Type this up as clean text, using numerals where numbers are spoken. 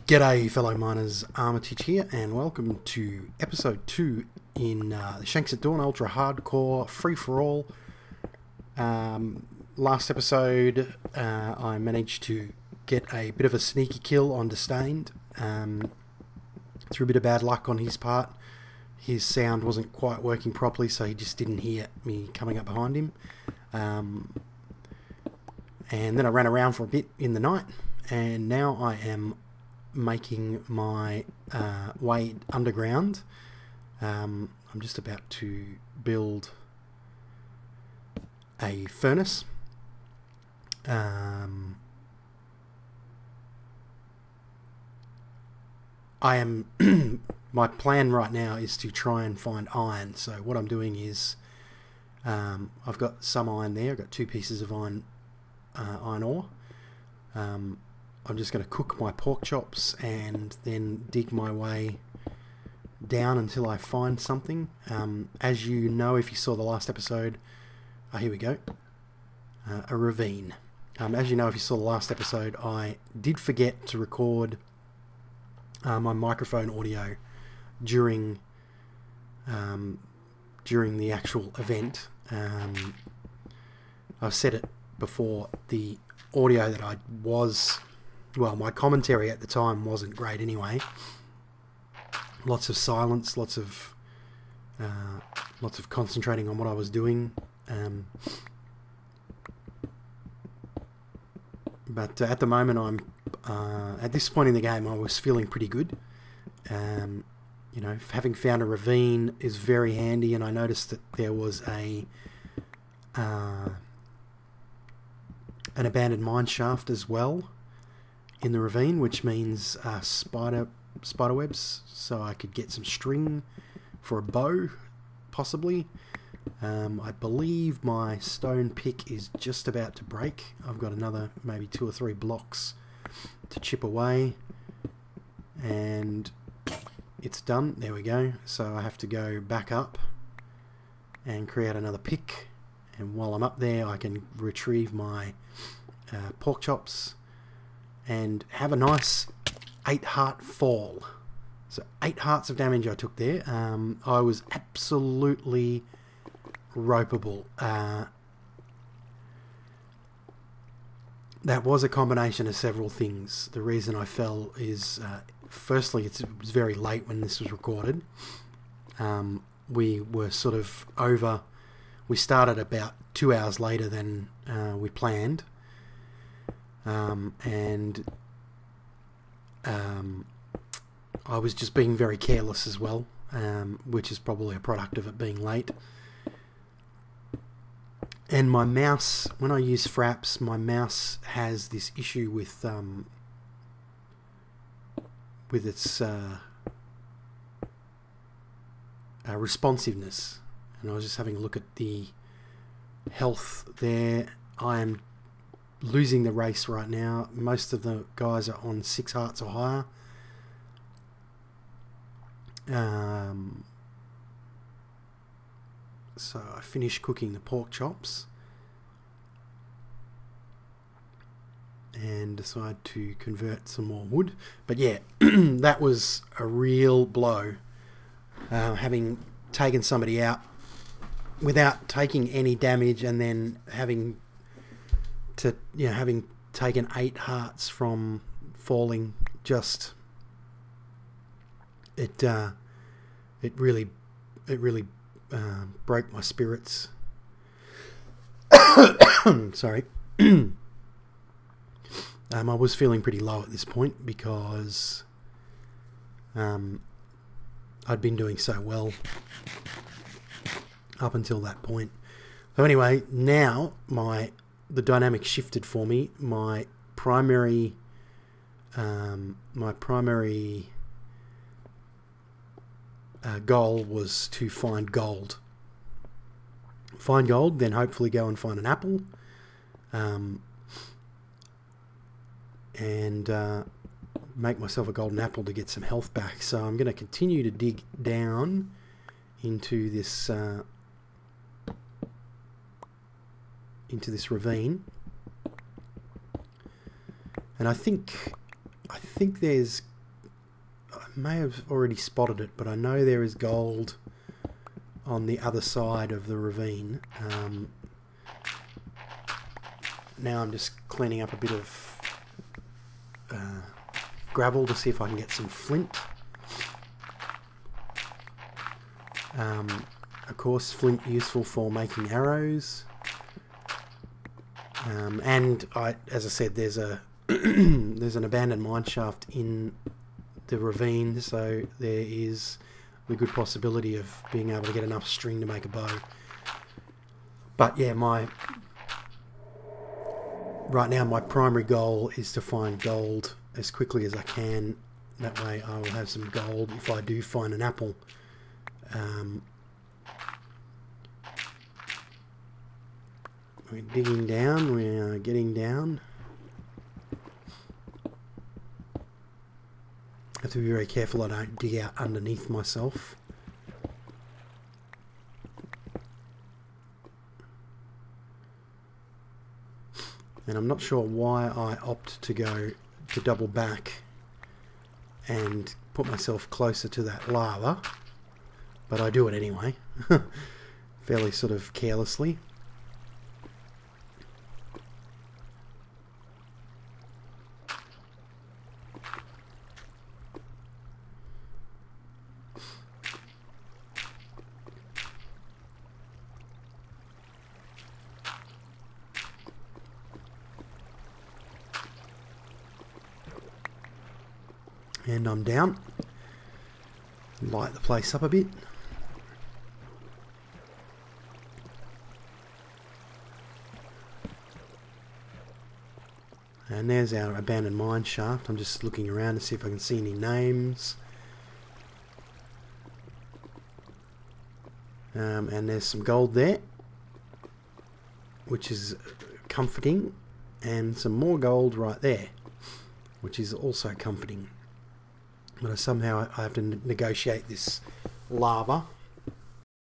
G'day fellow miners, Armitage here, and welcome to episode 2 in the Shanks Dawn Ultra Hardcore Free-for-All. Last episode I managed to get a bit of a sneaky kill on Disdained, through a bit of bad luck on his part. His sound wasn't quite working properly, so he just didn't hear me coming up behind him. And then I ran around for a bit in the night, and now I am making my way underground. I'm just about to build a furnace. I am my plan right now is to try and find iron. So what I'm doing is I've got some iron there. I've got 2 pieces of iron ore. I'm just going to cook my pork chops and then dig my way down until I find something. As you know, if you saw the last episode, here we go, a ravine. As you know, if you saw the last episode, I did forget to record my microphone audio during the actual event. I've said it before, the audio that my commentary at the time wasn't great anyway. Lots of silence, lots of concentrating on what I was doing. But at the moment, I'm at this point in the game, I was feeling pretty good. You know, having found a ravine is very handy, and I noticed that there was an abandoned mine shaft as well in the ravine, which means spider webs, so I could get some string for a bow, possibly. I believe my stone pick is just about to break. I've got another maybe 2 or 3 blocks to chip away, and it's done. There we go. So I have to go back up and create another pick, and while I'm up there I can retrieve my pork chops and have a nice 8 heart fall. So 8 hearts of damage I took there. I was absolutely ropeable. That was a combination of several things. The reason I fell is, firstly, it was very late when this was recorded. We were sort of over. We started about 2 hours later than we planned. I was just being very careless as well, which is probably a product of it being late. And my mouse, when I use fraps, my mouse has this issue with its responsiveness. And I was just having a look at the health there. I am losing the race right now. Most of the guys are on 6 hearts or higher. So I finished cooking the pork chops and decided to convert some more wood. But yeah, that was a real blow, having taken somebody out without taking any damage, and then having taken 8 hearts from falling. Just it really broke my spirits. Sorry. I was feeling pretty low at this point because I'd been doing so well up until that point. So anyway, now the dynamic shifted for me. My primary goal was to find gold. Then hopefully go and find an apple, and make myself a golden apple to get some health back. So I'm going to continue to dig down into this ravine, and I think there's may have already spotted it, but I know there is gold on the other side of the ravine. Now I'm just cleaning up a bit of gravel to see if I can get some flint. Of course, flint useful for making arrows. And as I said, there's a there's an abandoned mine shaft in the ravine, so there is the good possibility of being able to get enough string to make a bow. But yeah, right now my primary goal is to find gold as quickly as I can. That way I will have some gold if I do find an apple. We're digging down, we are getting down. I have to be very careful I don't dig out underneath myself. And I'm not sure why I opt to go to double back and put myself closer to that lava, but I do it anyway, fairly sort of carelessly. And I'm down. Light the place up a bit. And there's our abandoned mine shaft. I'm just looking around to see if I can see any names. And there's some gold there, which is comforting, and some more gold right there, which is also comforting. But somehow I have to negotiate this lava